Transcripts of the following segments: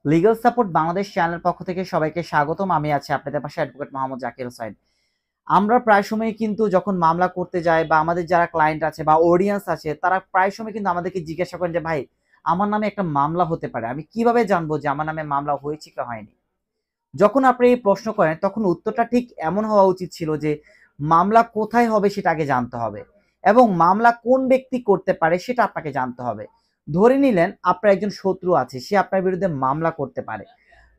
Legal support Bangladesh channel পক্ষ থেকে সবাইকে স্বাগতম। আমি আছি আপনাদের পাশে অ্যাডভোকেট মোহাম্মদ জাকির হোসাইন। আমরা প্রায় সময় কিন্তু যখন মামলা করতে যাই বা আমাদের যারা ক্লায়েন্ট আছে বা অডিয়েন্স আছে তারা প্রায় সময় কিন্তু আমাদেরকে জিজ্ঞাসা করেন যে ভাই আমার নামে একটা মামলা হতে পারে, আমি কিভাবে জানবো যে আমার নামে মামলা হয়েছে কি হয়নি। যখন আপনি এই প্রশ্ন করেন তখন উত্তরটা ঠিক এমন হওয়া উচিত ছিল যে মামলা কোথায় হবে সেটা আগে জানতে হবে এবং মামলা কোন ব্যক্তি করতে পারে সেটা আপনাকে জানতে হবে। ধরে নিলেন আপনার একজন শত্রু আছে, সে আপনার বিরুদ্ধে মামলা করতে পারে,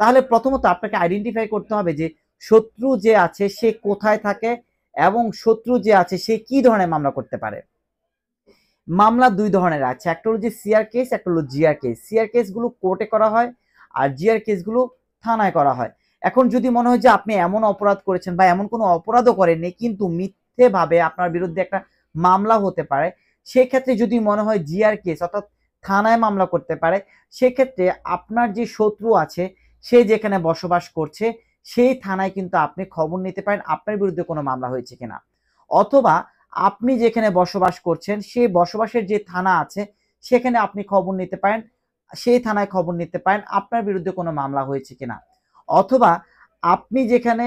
তাহলে প্রথমত আপনাকে আইডেন্টিফাই করতে হবে যে শত্রু যে আছে সে কোথায় থাকে এবং শত্রু যে আছে সে কি ধরনের মামলা করতে পারে। মামলা দুই ধরনের আছে, একটা হলো যে সিআর কেস, একটা হলো জিআর কেস। সিআর কেসগুলো কোর্টে করা হয় আর জিআর কেসগুলো থানায় করা হয়। এখন যদি মনে হয় যে আপনি এমন অপরাধ করেছেন বা এমন কোনো অপরাধও করেননি কিন্তু মিথ্যে ভাবে আপনার বিরুদ্ধে একটা মামলা হতে পারে, সেক্ষেত্রে যদি মনে হয় জিআর কেস অর্থাৎ থানায় মামলা করতে পারে, সেক্ষেত্রে আপনার যে শত্রু আছে সে যেখানে বসবাস করছে সেই থানায় কিন্তু আপনি খবর নিতে পারেন আপনার বিরুদ্ধে কোনো মামলা হয়েছে কিনা। অথবা আপনি যেখানে বসবাস করছেন সেই বসবাসের যে থানা আছে সেখানে আপনি খবর নিতে পারেন, সেই থানায় খবর নিতে পারেন আপনার বিরুদ্ধে কোনো মামলা হয়েছে কিনা। অথবা আপনি যেখানে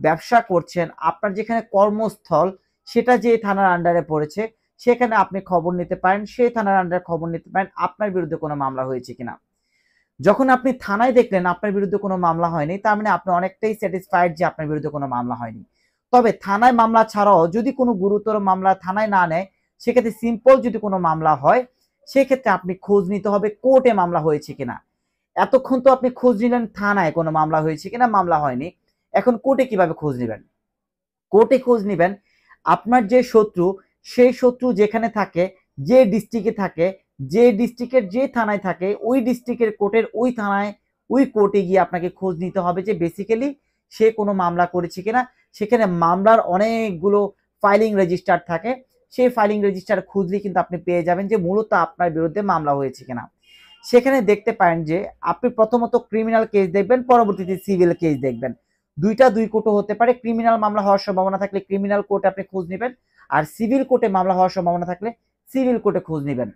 ব্যবসা করছেন, আপনার যেখানে কর্মস্থল সেটা যে থানার আন্ডারে পড়েছে সেখানে আপনি খবর নিতে পারেন, সেই থানার আন্ডারে খবর নিতে পারেন আপনার বিরুদ্ধে কোনো মামলা হয়েছে কিনা। যখন আপনি থানায় দেখলেন আপনার বিরুদ্ধে কোনো মামলা হয়নি, তার মানে আপনি অনেকটাই স্যাটিসফাইড যে আপনার বিরুদ্ধে কোনো মামলা হয়নি। তবে থানায় মামলা ছাড়াও যদি কোনো গুরুতর মামলা থানায় না নেয়, সেক্ষেত্রে সিম্পল যদি কোনো মামলা হয় সেক্ষেত্রে আপনি খোঁজ নিতে হবে কোর্টে মামলা হয়েছে কিনা। এতক্ষণ তো আপনি খোঁজ নিলেন থানায় কোনো মামলা হয়েছে কিনা, মামলা হয়নি, এখন কোর্টে কিভাবে খোঁজ নেবেন? কোর্টে খোঁজ নেবেন আপনার যে শত্রু, সেই শত্রু যেখানে থাকে, যে ডিস্ট্রিক্টে থাকে, যে ডিস্ট্রিক্টের যে থানায় থাকে ওই ডিস্ট্রিক্টের কোর্টের ওই থানায় ওই কোর্টে গিয়ে আপনাকে খোঁজ নিতে হবে যে বেসিক্যালি সে কোনো মামলা করেছে কিনা। সেখানে মামলার অনেকগুলো ফাইলিং রেজিস্টার থাকে, সেই ফাইলিং রেজিস্টার খুঁজলে কিন্তু আপনি পেয়ে যাবেন যে মূলত আপনার বিরুদ্ধে মামলা হয়েছে কিনা। সেখানে দেখতে পারেন যে আপনি প্রথমত ক্রিমিনাল কেস দেখবেন, পরবর্তীতে সিভিল কেস দেখবেন। দুইটা দুই কোর্টও হতে পারে। ক্রিমিনাল মামলা হওয়ার সম্ভাবনা থাকলে ক্রিমিনাল কোর্টে আপনি খোঁজ নেবেন, আর সিভিল কোর্টে মামলা হওয়ার সম্ভাবনা থাকলে সিভিল কোর্টে খোঁজ নেবেন।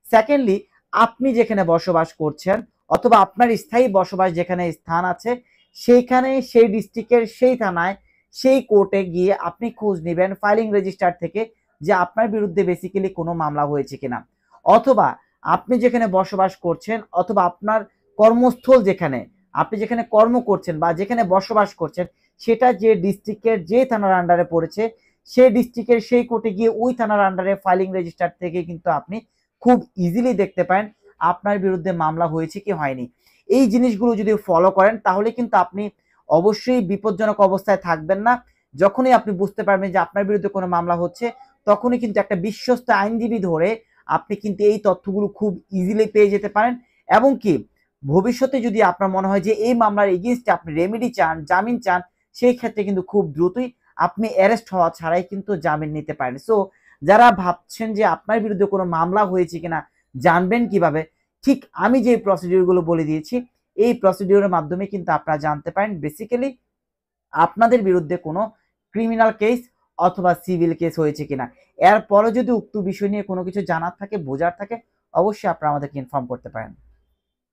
সেকেন্ডলি, আপনি যেখানে বসবাস করছেন অথবা আপনার স্থায়ী বসবাস যেখানে স্থান আছে সেইখানে সেই ডিস্ট্রিক্টের সেই থানায় সেই কোর্টে গিয়ে আপনি খোঁজ নেবেন ফাইলিং রেজিস্টার থেকে যে আপনার বিরুদ্ধে বেসিক্যালি কোনো মামলা হয়েছে কিনা। অথবা আপনি যেখানে বসবাস করছেন অথবা আপনার কর্মস্থল যেখানে আপনি যেখানে কর্ম করছেন বা যেখানে বসবাস করছেন সেটা যে ডিস্ট্রিক্টের যে থানার আন্ডারে পড়েছে সেই ডিস্ট্রিক্টের সেই কোর্টে গিয়ে ওই থানার আন্ডারে ফাইলিং রেজিস্টার থেকে কিন্তু আপনি খুব ইজিলি দেখতে পারেন আপনার বিরুদ্ধে মামলা হয়েছে কি হয়নি। এই জিনিসগুলো যদি ফলো করেন তাহলে কিন্তু আপনি অবশ্যই বিপজ্জনক অবস্থায় থাকবেন না। যখনই আপনি বুঝতে পারবেন যে আপনার বিরুদ্ধে কোনো মামলা হচ্ছে তখনই কিন্তু একটা বিশ্বস্ত আইনজীবী ধরে আপনি কিন্তু এই তথ্যগুলো খুব ইজিলি পেয়ে যেতে পারেন। এবং কি ভবিষ্যতে যদি আপনার মনে হয় যে এই মামলার এগেইনস্টে আপনি রেমেডি চান, জামিন চান, সেই ক্ষেত্রে কিন্তু খুব দ্রুতই আপনি অ্যারেস্ট হওয়া ছাড়াই কিন্তু জামিন নিতে পারেন। সো যারা ভাবছেন যে আপনার বিরুদ্ধে কোনো মামলা হয়েছে কিনা জানবেন কিভাবে, ঠিক আমি যে প্রসিডিউরগুলো বলে দিয়েছি এই প্রসিডিউরের মাধ্যমে কিন্তু আপনারা জানতে পারেন বেসিক্যালি আপনাদের বিরুদ্ধে কোনো ক্রিমিনাল কেস অথবা সিভিল কেস হয়েছে কিনা। এরপরও যদি উক্ত বিষয় নিয়ে কোনো কিছু জানার থাকে, বোঝার থাকে, অবশ্যই আপনারা আমাদেরকে ইনফর্ম করতে পারেন।